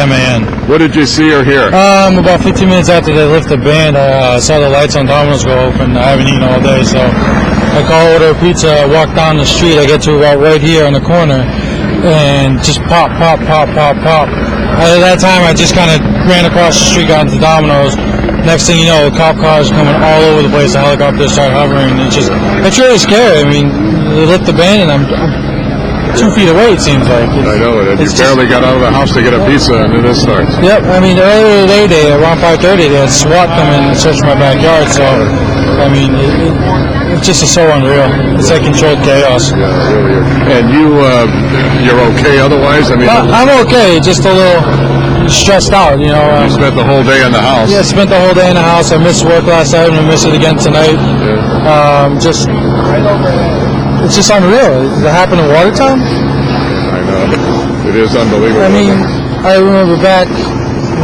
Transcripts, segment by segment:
MAN. What did you see or hear? About 15 minutes after they lift the band, I saw the lights on Domino's go open. I haven't eaten all day, so I call order a pizza, walk down the street. I get to about right here on the corner, and just pop, pop, pop, pop, pop. At that time, I just kind of ran across the street, got into Domino's. Next thing you know, cop cars coming all over the place. The helicopters start hovering. It's really scary. I mean, they lift the band, and I'm 2 feet away, it seems like. I know it. You barely got out of the house to get a pizza, and then this starts. Yep. I mean, earlier today, around 5:30, they had SWAT come in and search my backyard. So, I mean, it's just so unreal. It's like controlled chaos. Yeah, it really is. And you're okay otherwise? I mean, I'm okay. Just a little stressed out, you know. You spent the whole day in the house. Yeah, spent the whole day in the house. I missed work last night, and I miss it again tonight. Yeah. It's just unreal. Does it happen in Watertown? I know. It is unbelievable. I mean, I remember back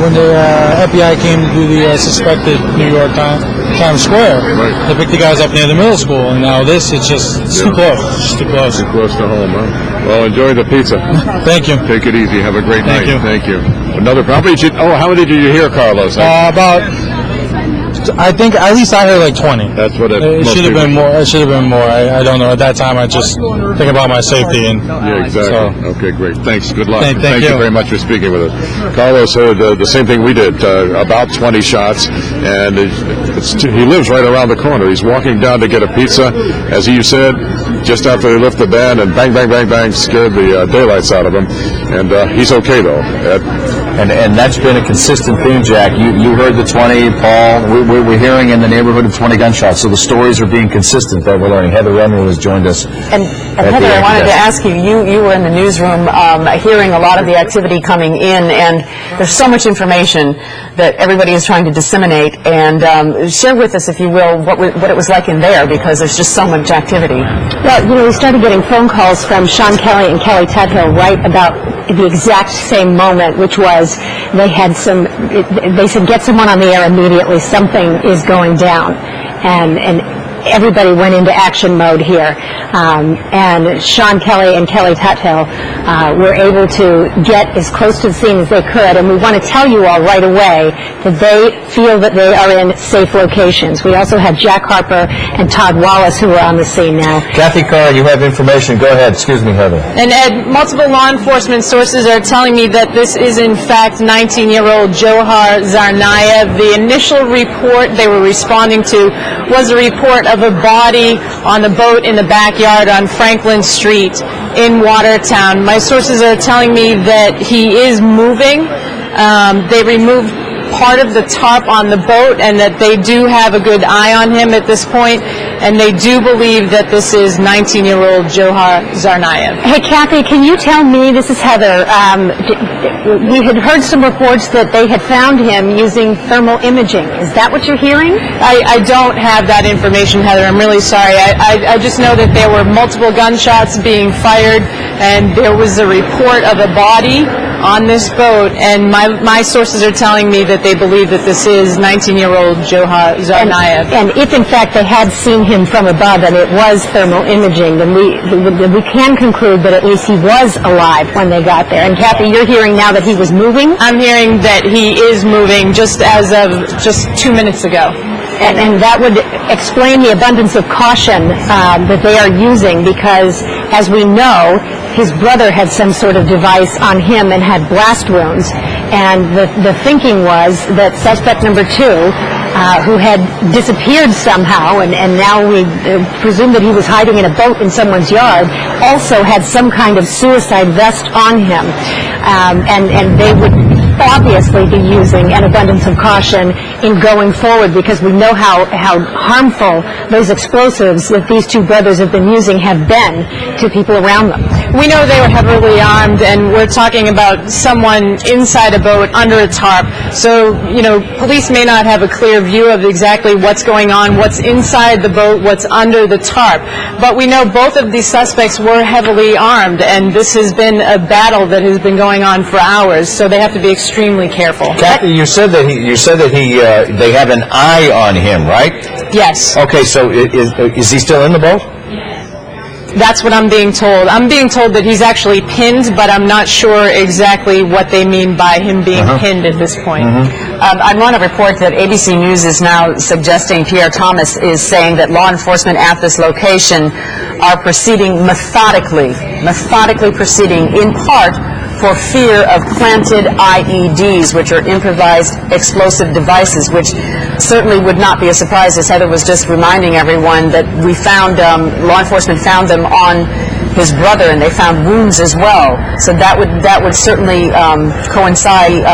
when the FBI came to do the suspected New York Times Square. Right. They picked the guys up near the middle school, and now it's too close. It's just too close. Too close to home, huh? Well, enjoy the pizza. Thank you. Take it easy. Have a great night. Thank you. Another probably. How many did you hear, Carlos? About. I think at least I heard like 20. That's what it should have been more. It should have been more. I don't know. At that time, I just think about my safety. And yeah, exactly. So. Okay, great. Thanks. Good luck. Thank you very much for speaking with us. Carlos heard the same thing we did. About 20 shots, and he lives right around the corner. He's walking down to get a pizza, as you said, just after they lift the band, and bang, bang, bang, bang, scared the daylights out of him. And he's okay though. And that's been a consistent theme, Jack. You heard the 20, Paul. We're hearing in the neighborhood of 20 gunshots. So the stories are being consistent that we're learning. Heather Renner has joined us. And Heather, I wanted to ask you, you were in the newsroom hearing a lot of the activity coming in, and there's so much information that everybody is trying to disseminate. And share with us, if you will, what it was like in there, because there's just so much activity. Well, we started getting phone calls from Sean Kelly and Kelly Tuthill right about the exact same moment, which was they said, get someone on the air immediately, something is going down. And everybody went into action mode here. And Sean Kelly and Kelly Tuthill were able to get as close to the scene as they could. And we want to tell you all right away that they feel that they are in safe locations. We also have Jack Harper and Todd Wallace who are on the scene now. Kathy Carr, you have information. Go ahead. Excuse me, Heather. And Ed, multiple law enforcement sources are telling me that this is in fact 19-year-old Johar Tsarnaev. The initial report they were responding to was a report of a body on the boat in the backyard on Franklin Street in Watertown. My sources are telling me that he is moving. They removed part of the tarp on the boat, and that they do have a good eye on him at this point, and they do believe that this is 19-year-old Johar Tsarnaev. Hey, Kathy, can you tell me, this is Heather, we had heard some reports that they had found him using thermal imaging. Is that what you're hearing? I don't have that information, Heather. I'm really sorry. I just know that there were multiple gunshots being fired, and there was a report of a body on this boat, and my sources are telling me that they believe that this is 19-year-old Johar Tsarnaev. And if in fact they had seen him from above and it was thermal imaging, then we can conclude that at least he was alive when they got there. And Kathy, you're hearing now that he was moving? I'm hearing that he is moving just as of just 2 minutes ago. And that would explain the abundance of caution that they are using, because, as we know, his brother had some sort of device on him and had blast wounds. And the thinking was that suspect number 2, who had disappeared somehow, and now we presume that he was hiding in a boat in someone's yard, also had some kind of suicide vest on him. And they would obviously be using an abundance of caution in going forward, because we know how harmful those explosives that these two brothers have been using have been to people around them. We know they were heavily armed, and we're talking about someone inside a boat under a tarp. So, police may not have a clear view of exactly what's going on, what's inside the boat, what's under the tarp. But we know both of these suspects were heavily armed, and this has been a battle that has been going on for hours, so they have to be extremely careful. Kathy, you said that they have an eye on him, right? Yes. Okay, so is he still in the boat? That's what I'm being told. I'm being told that he's actually pinned, but I'm not sure exactly what they mean by him being pinned at this point. I want to report that ABC News is now suggesting Pierre Thomas is saying that law enforcement at this location are proceeding methodically proceeding in part for fear of planted IEDs, which are improvised explosive devices, which certainly would not be a surprise, as Heather was just reminding everyone, that we found, law enforcement found them on his brother, and they found wounds as well. So that would certainly coincide